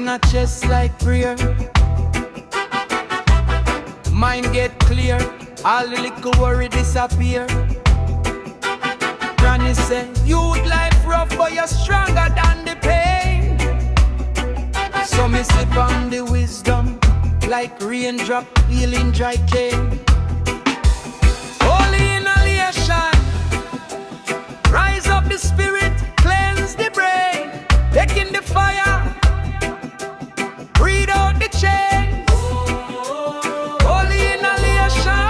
a chest like prayer. Mind get clear, all the little worry disappear. Granny say, youth life rough, but you're stronger than the pain. So me sip on the wisdom, like raindrop healing dry cane. Holy inhalation, rise up the spirit, cleanse the brain. Taking the fire, breathe out the chains. Holy inhalation,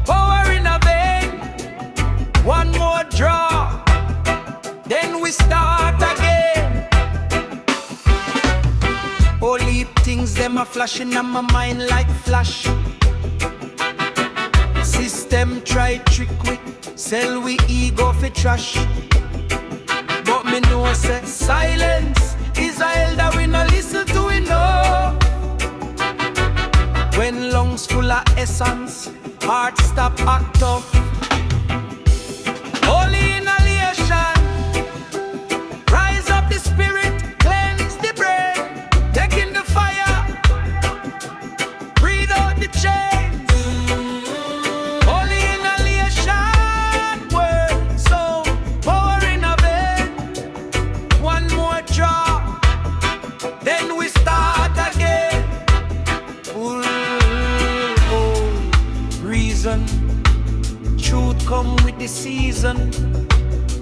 power in a vein. One more draw, then we start again. Holy things, them are flashing on my mind like flash. System try trick with, sell we ego for trash. But me know say silence is a elder, we no listen to enough. When lungs full of essence, heart stop act tough. Holy inhalation, rise up the spirit, cleanse the brain. Taking the fire, breathe out the chains. Holy inhalation, word, soul, power in a vein. One more draw, then we start again. Reason, truth come with the season.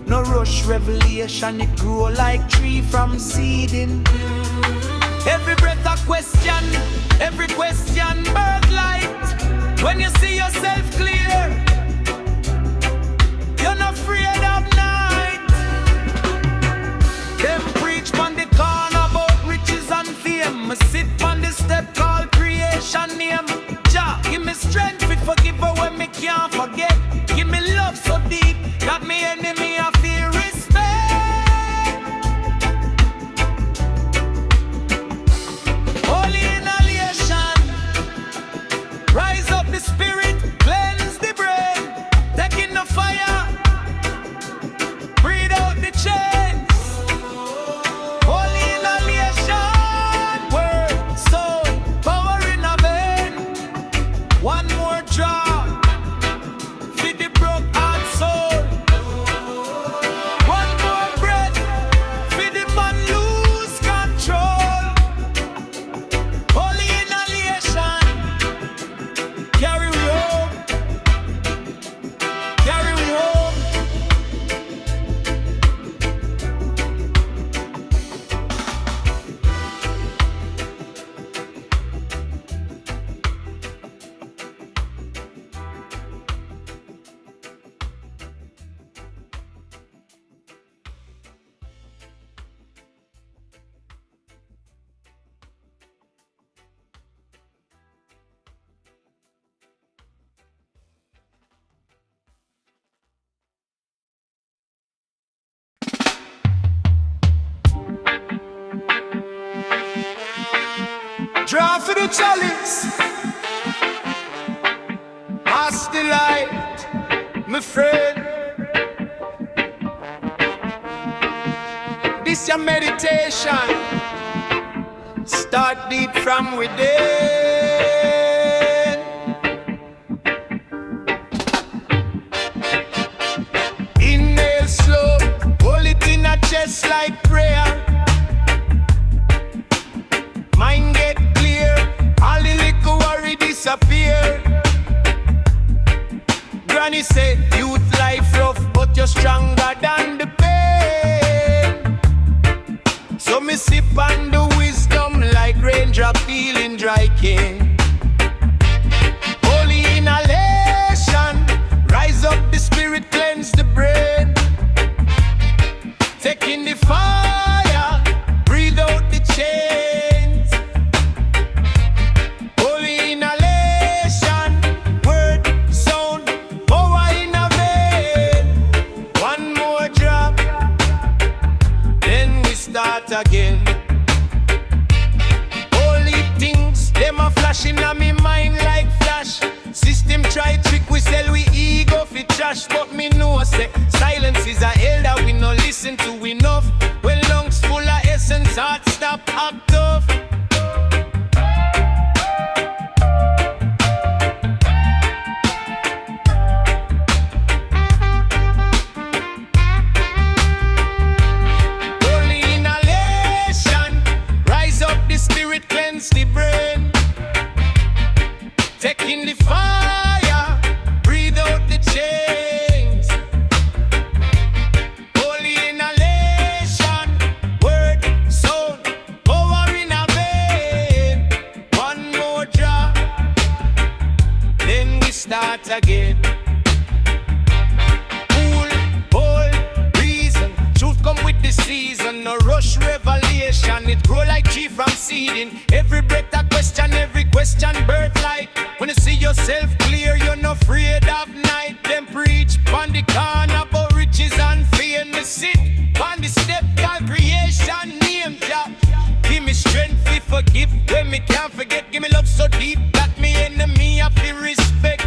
No rush revelation, it grow like tree from seeding. Every breath a question, every question birth light. When you see yourself clear, you're not afraid of night. Them preach on the corner about riches and fame. I sit on the step called creation name. Jah, give me strength to forgive her when me can't forget. Give me love so deep that me enemy I feel respect. Holy inhalation, rise up the spirit, cleanse the brain. Taking the fire, breathe out the chains. Holy inhalation, word, soul, power in a vein. One more drop, feed the broke heart soul. One more breath, feed the man lose control. Holy inhalation, carry we home, carry we home. Draw for the chalice, pass the light, my friend. This your meditation, start deep from within. Inhale slow, hold it in a chest like prayer. Mind get clear, all the little worry disappear. Granny say, youth life rough, but you're stronger than the pain. So me sip on the wisdom like raindrop healing dry cane. Holy inhalation, rise up the spirit, cleanse the brain. Taking the fire, breathe out the chains. Holy inhalation, word, sound, power in a vein. One more drop, then we start again. Holy things, them a flash burn. Taking the fire, breathe out the chains. Holy inhalation, word, soul, power in a vein. One more drop, then we start again. Cool, bold, reason, truth come with the season. No rush revelation, it grow like tree from seeding. Every breath a question, every question birth light. When you see yourself clear, you're not afraid of night. Them preach on the corner about riches and fame. Me sit on the step called creation, name Jah. Give me strength to forgive when me can't forget. Give me love so deep that me enemy I feel respect.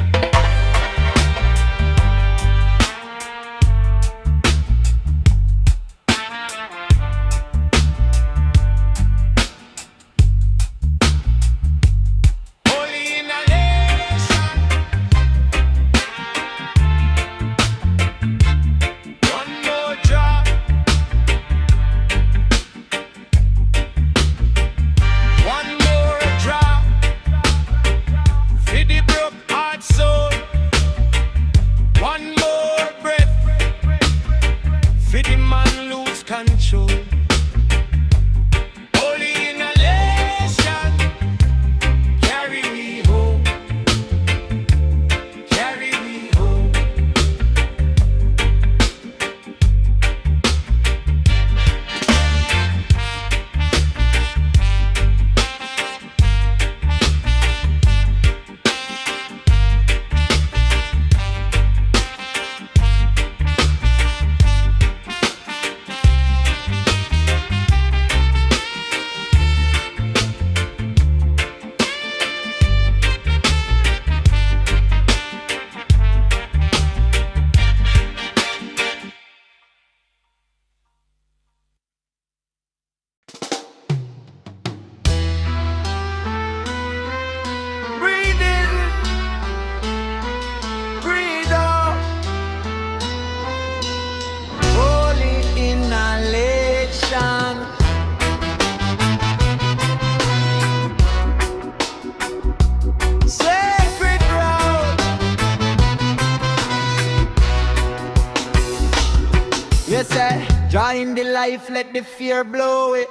Drawing the life, let the fear blow it.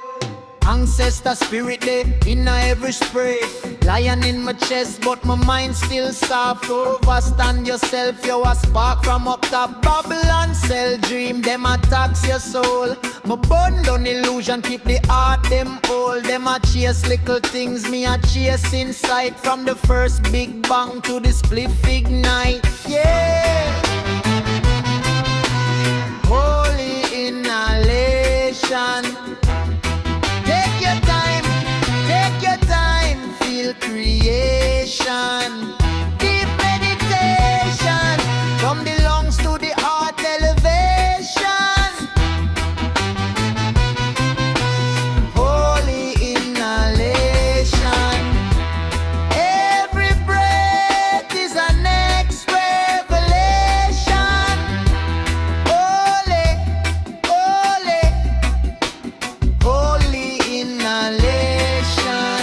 Ancestor spirit there in every spray. Lion in my chest, but my mind still soft. Overstand yourself, you a spark from up top. Babylon cell dream, them attacks your soul. My burn down illusion, keep the heart them whole. Them a chase little things, me a chase inside. From the first big bang to the split ignite. Yeah. Holy inhalation. Take your time, feel creation. Deep meditation, from the lungs to the heart elevation. Holy inhalation. Every breath is a next revelation. Holy, holy, holy inhalation.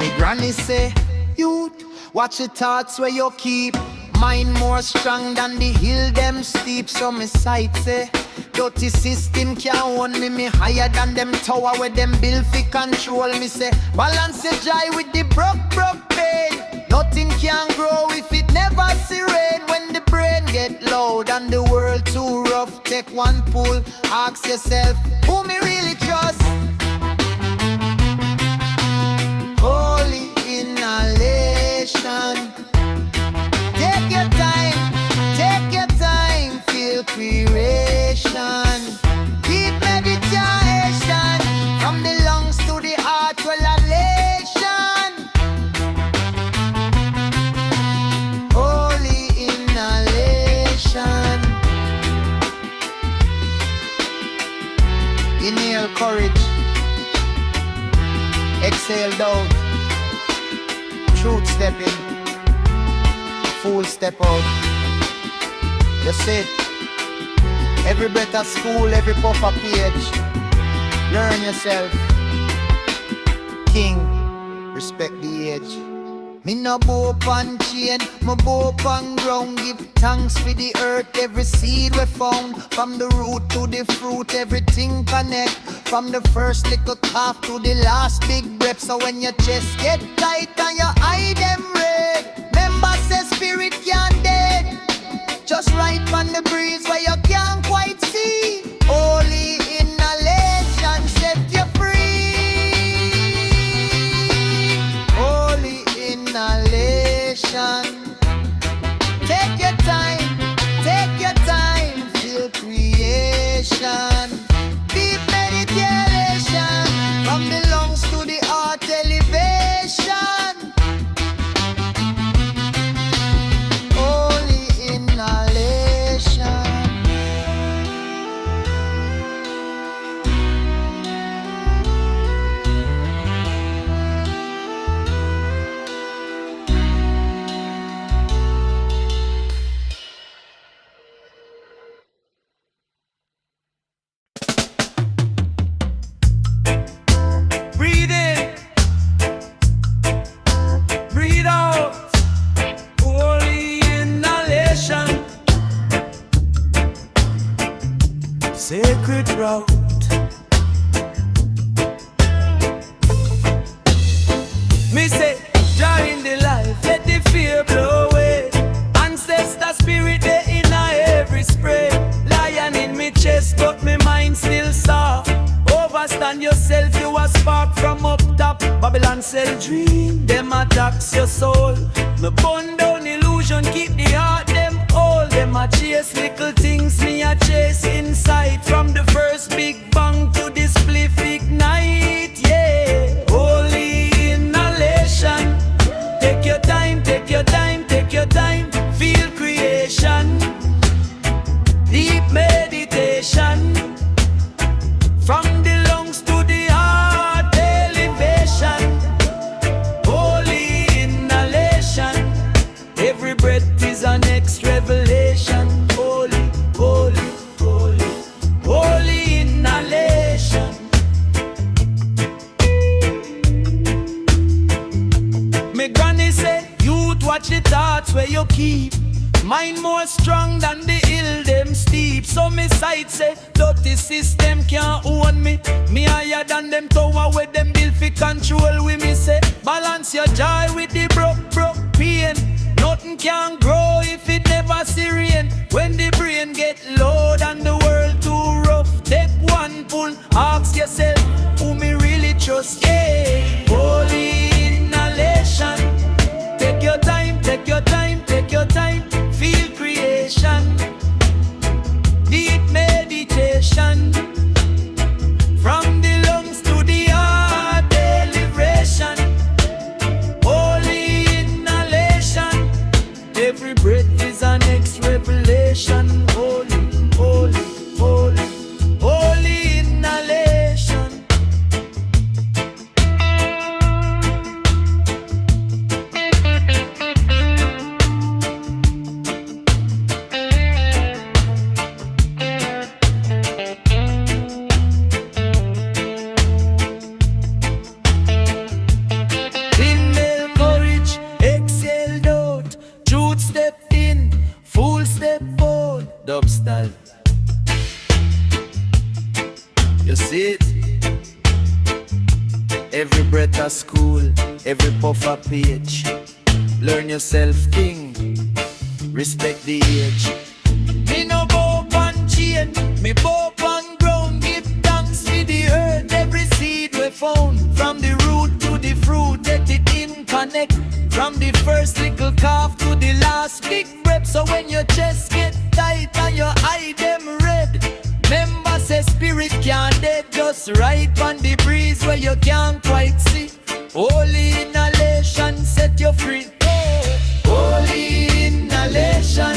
Me granny say, youth, watch your thoughts where you keep. Mind more strong than the hill them steep. So me sight say, dirty system can't own me. Me higher than them tower where them build fi control. Me say, balance your joy with the broke pain. Nothing can grow if it never see rain. When the brain get loud and the world too rough, take one pull, ask yourself, who me really trust? Holy inhalation. Take your time, feel creation. Deep meditation, from the lungs to the heart elevation. Holy inhalation. Inhale courage, exhale doubt. Truth step in, fool step out. You see, every breath of school, every puff of page. Learn yourself. King, respect the age. Me no bow pan chain, me bow pan ground. Give thanks for the earth, every seed we found. From the root to the fruit, everything connect. From the first little calf to the last big breath. So when your chest get tight and your eye them red, remember say spirit can't dead. Just right on the breeze where you can't quite see. Holy inhalation set you free. Holy inhalation. Take your time, feel creation. Deep meditation, from the lungs to the heart elevation. Holy inhalation. Breathe in, breathe out. Holy inhalation. Sacred route. Me say, joy in the life, let the fear blow away. Ancestor spirit, they in every spray. Lion in me chest, but me mind still soft. Overstand yourself, you a spark from up top. Babylon sell dream, them attacks your soul. Me burn down illusion, keep the heart them whole. Them a chase little things, me a chase inside. From the first big bang to the spliff ignite, yeah. Holy inhalation. Take your time, take your time, take your time. Feel creation. Deep meditation. From the lungs to the heart elevation. Holy inhalation. Every breath is a next revelation. Holy, holy, holy, holy inhalation. Me granny say, youth watch the thoughts where you keep. Mind more strong than the hill them steep. So me side say, dirty system can't own me. Me higher than them tower where them build fi control. We me say, balance your joy with the broke pain. Nothing can grow if it never see rain. When the brain get low and the world too rough, take one pull, ask yourself, who me really trust? Yeah, holy inhalation. Take your time, take your time, take your time. Feel creation. Deep meditation. From the lungs to the heart elevation. Holy inhalation. Every breath is an next revelation. Holy, holy, holy, holy inhalation. Inhale courage, exhale doubt. Truth step in, full step out. Dub style. You see it? Every breath a school, every puff a page. Learn yourself, king. Respect the age. Me no bow pan chain, me bow pan ground. Give thanks to the earth, every seed we found. From the root to the fruit, let it in connect. From the first little calf to the last big breath. So when your chest get tight and your eye them red, remember say spirit can't dead. Just right on the breeze where you can't quite see. Holy inhalation set you free. Holy inhalation.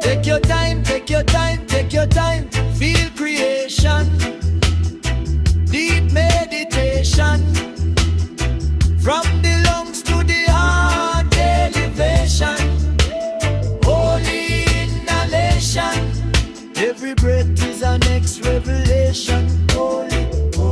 Take your time, take your time, take your time. Feel creation. Deep meditation. From the lungs to the heart elevation. Holy inhalation. Every breath is an next revelation. Holy, holy.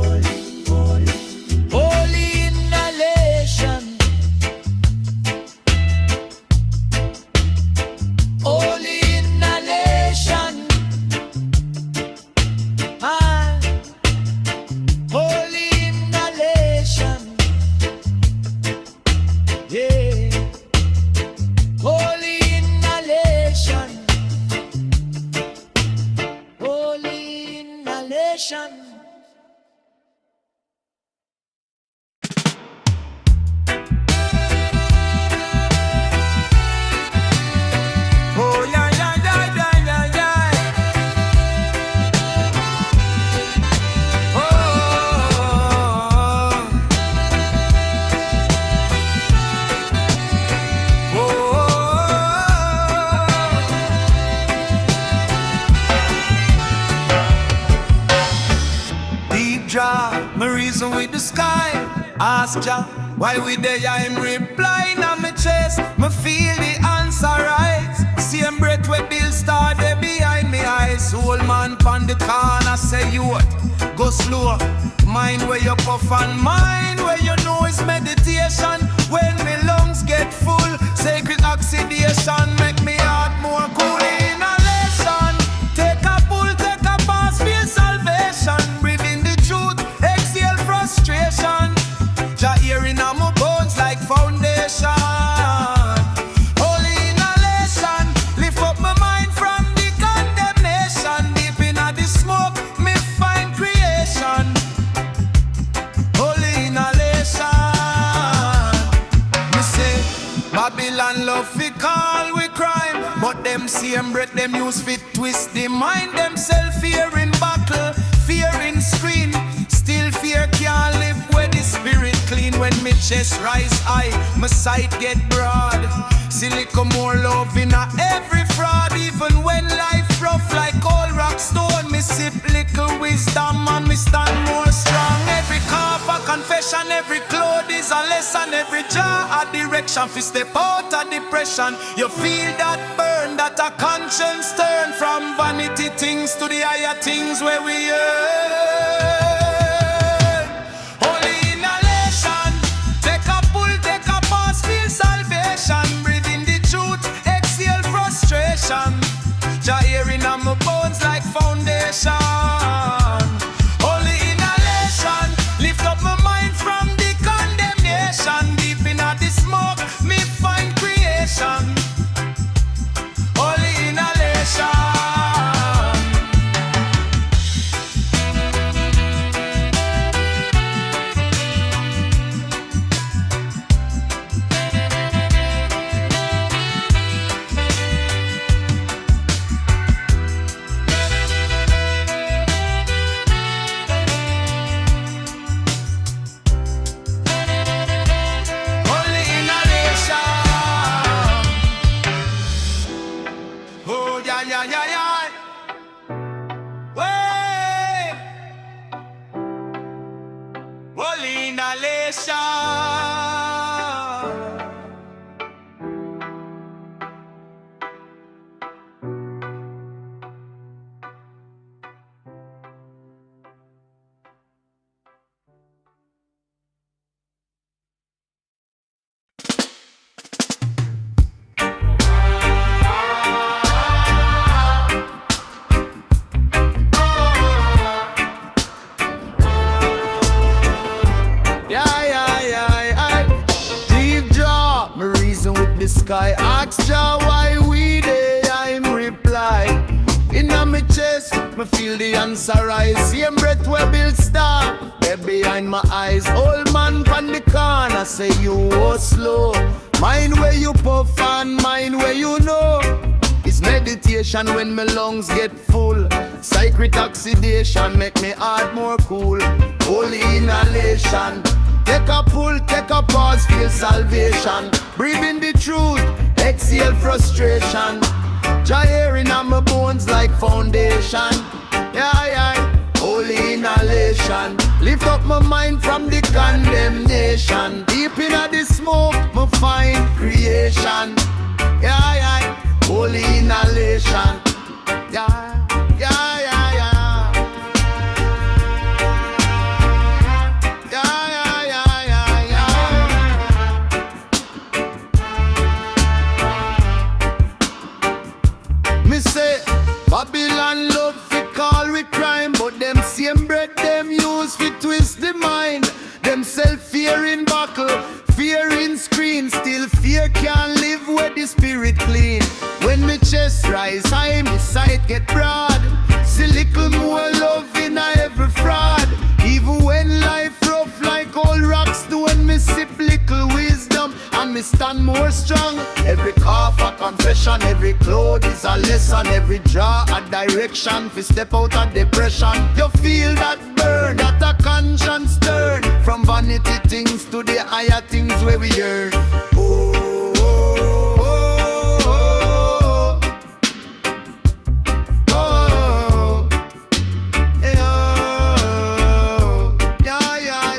reason with the sky. Ask Jah, why we there? I'm replying on my chest. Me feel the answer rise. Same breath where Bill star there behind me eyes. Old man pon the corner say you what? Go slow. Mind where you puff and mind where you know is meditation. When me lungs get full, sacred oxidation make me heart more cool. Inhalation, take a pull, take a pass, feel salvation. Breathe in the truth, exhale frustration. Jah hearing on my bones like foundation. Holy inhalation, lift up my mind from the condemnation. Deep in the smoke, me find creation. Holy inhalation. Me say, Babylon love fi call we crime, but them same breath them use fit twist the mind. Them fear in battle, fear in screen. Still fear can't live where the spirit clean. When me chest rise high, my sight get broad. See little more love in a every fraud. Even when life rough like old rock stone, me sip little wisdom and me stand more strong. Every cough a confession, every cloud is a lesson. Every jaw a direction fi step out of depression. You feel that burn, that a conscience turn from vanity things to the higher things where we earn. Holy inhalation, take a pull, take a pause, feel salvation. Breathe in the truth, exhale frustration. Jah hearing on my bones like foundation. Holy inhalation, lift up my mind from the condemnation. Deep in the smoke, me find creation. Holy inhalation. Holy inhalation. Oh yeah yeah yeah yeah. Way. Holy inhalation. Deep jaw, me reason with the sky. Ask Jah why we there, I'm reply. In my chest, me feel the answer rise. Same breath where Bill stop, there behind my eyes. Old man from the corner say you was slow. Mind where you puff and mind where you know. It's meditation when my lungs get full. Sacred oxidation make me heart more cool. Holy inhalation, take a pull, take a pause, feel salvation. Breathe in the truth, exhale frustration. Jah hearing on my bones like foundation. Yeah, yeah. Holy inhalation, lift up my mind from the condemnation. Deep in the smoke, me find creation. Yeah, yeah. Holy inhalation. Yeah, yeah, yeah, yeah. Yeah, yeah, yeah, yeah, yeah. Me say, Babylon love fi call we crime, but them same breath them use fi twist the mind. Them fear in battle, fear in screen. Still fear can't live where the spirit clean. When me chest rise high, me sight get broad. See little more love in every fraud. Even when life rough like old rocks do, when me sip little wisdom and me stand more strong. Every cough a confession, every cloud is a lesson. Every jaw a direction fi step out of depression. You feel that burn, that a conscience turn from vanity things to the higher things where we yearn. Oh, oh, oh, oh, oh, oh, yeah, yeah,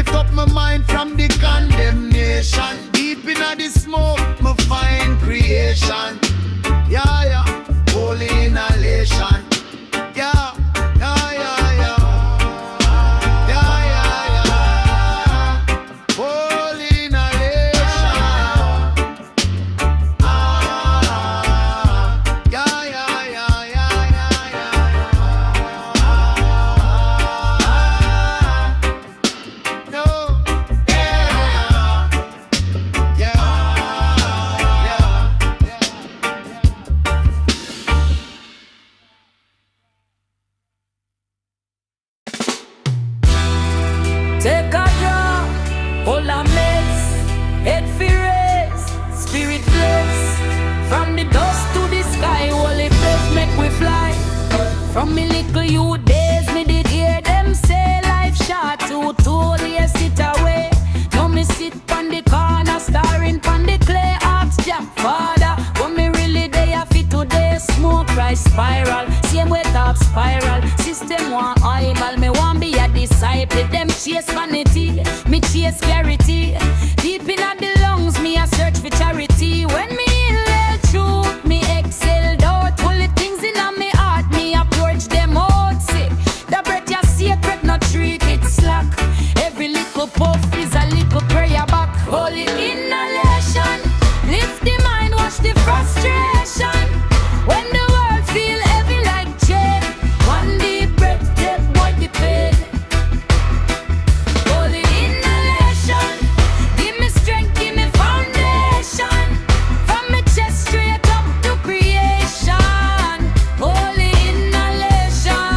Separate up my mind from the condemnation. Deep in the smoke, me find creation. Yeah, yeah, holy inhalation. Yeah, yeah, yeah, yeah. Yeah, yeah, yeah. Holy inhalation. Yeah, yeah, yeah, yeah, yeah, yeah. No, yeah, yeah, yeah, yeah. Take a draw, all a mess, head fi raise, spirit bless. From the dust to the sky, holy breath make we fly. From me little youth days, me did hear them say life short, too tall, yes sit away. Now me sit pon the corner, staring pon the clay, ask Jack Father, what me really day a fit today? Smoke rise spiral, same way top spiral. System want eyeball, me want be a disciple. Them chase vanity, me chase clarity. Deep in the lungs, me a search for charity. When me inhale truth, me exhale out. All the things in me heart, me approach them out. Say, the breath you sacred, not trick it slack. Every little puff is a little prayer back. Holy inhalation, lift the mind, wash the frustration. When the world feel heavy like chain, one deep breath, take what the pain. Holy inhalation, give me strength, give me foundation. From my chest straight up to creation. Holy inhalation.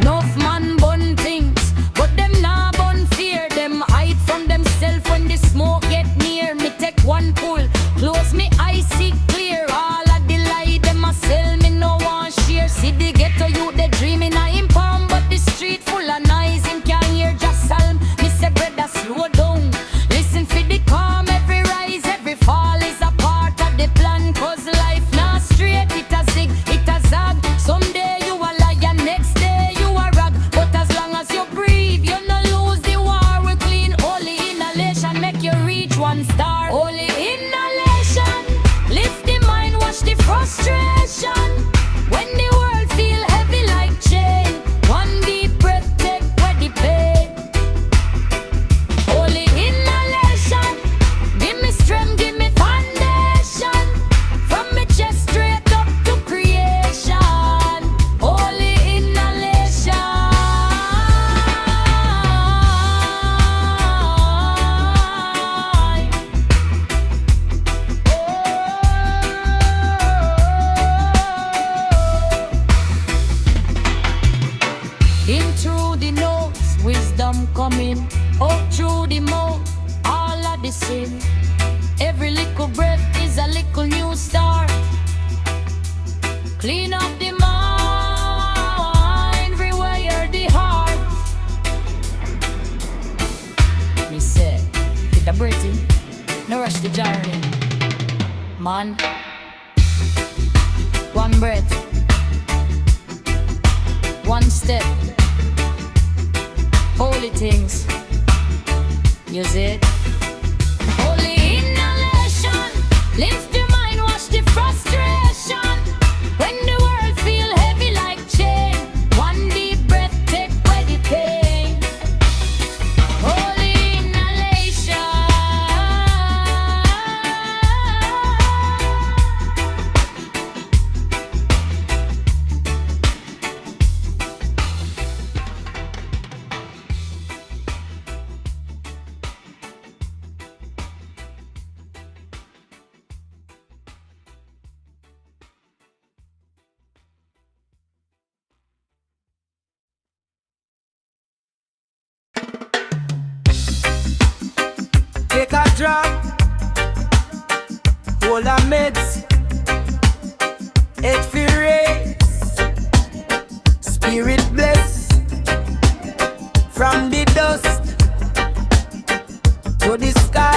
Enough man bun things, but them nah bun fear. Them hide from themselves when the smoke get near. Me take one pull, close me eyes see clear. All of the lie them a sell, me no one share. See the ghetto youth they dreaming a him palm, but the street full of noise him can't hear. Just psalm, me say brother slow down. Listen for the calm, every rise, every fall is a part of the plan. Cause life not straight, it a zig, it a zag. Someday you a lion, next day you a rag. But as long as you breathe, you no lose the war. We clean holy inhalation, make you reach one star. Holy inhalation, lift the mind, wash the frustration. When the world feel heavy like chain, one deep breath, take away the pain. Holy inhalation, give me strength, give me foundation. From my chest straight up to creation. Holy inhalation. In through the nose, wisdom coming. Up through the mouth, all of the sin. Every little breath is a little new start. Clean up the mind, rewire the heart. Me say, take a breath in, no rush the journey. Man, one breath, one step. Holy things, use it. Holy inhalation, lift your mind, wash the frustration. When the world feel heavy like chain, one deep breath, take away the pain. Holy inhalation. Take a drop, hold a meds, head fi raise, spirit bless. From the dust to the sky.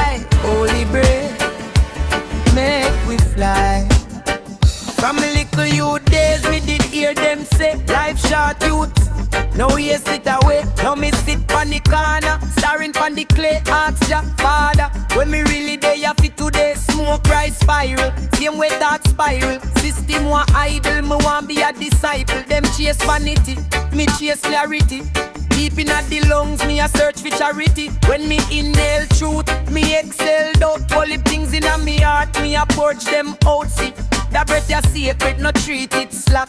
on the clay, ask your father. When me really there, you fit today, smoke rise spiral. Same way that spiral. System want idle, me want be a disciple. Them chase vanity, me chase clarity. Deep in at the lungs, me a search for charity. When me inhale truth, me exhale doubt. Holy things in a me heart, me a purge them out. See, that breath you sacred, no treat it slack.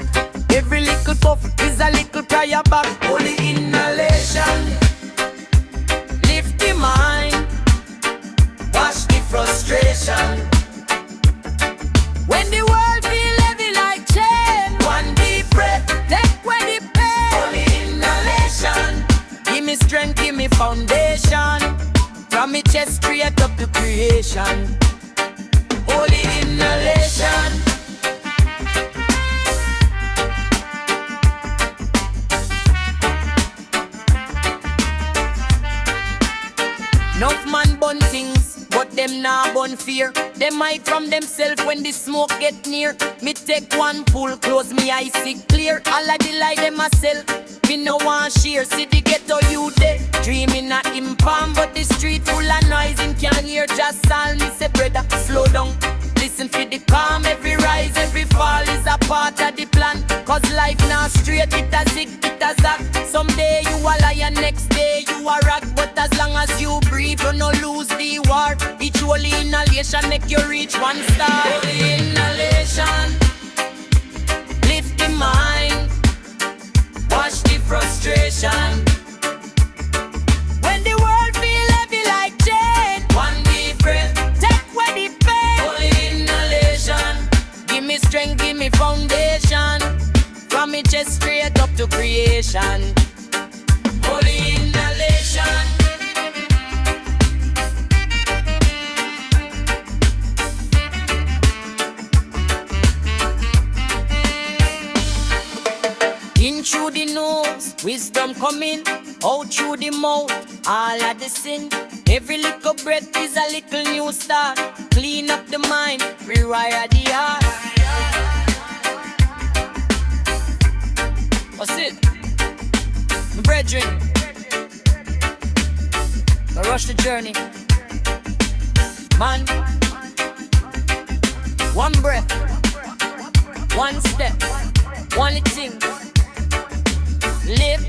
Every little puff is a little prayer back. Holy inhalation, lift the mind, wash the frustration. When the world feel heavy like chain, one deep breath, take away the pain. Holy inhalation, give me strength, give me foundation. From me chest straight up to creation. Holy inhalation. Enough man bun things, but them nah bun fear. Them hide from themselves when the smoke get near. Me take one pull, close me eyes, see clear. All of the light them myself, me no want share. See the ghetto you there, dreaming at him palm, but the street full of noise. Him can't hear just all me say, brother, slow down. Listen for the calm, every rise, every fall is a part of the plan. Cause life now straight, it a zig, it a zack. Someday you a lion, next day you a rock. But as long as you breathe, you no lose the war. Each holy inhalation make you reach one star. Holy inhalation, lift the mind, wash the frustration. When the world feel heavy like chain, one deep breath, take away the pain. Holy inhalation, give me strength, give me foundation. From me chest straight up to creation. Holy inhalation. In through the nose, wisdom coming. Out through the mouth, all of the sin. Every little breath is a little new start. Clean up the mind, rewire the heart. What's it? My brethren, I rush the journey. Man, one breath, one step, one thing. Live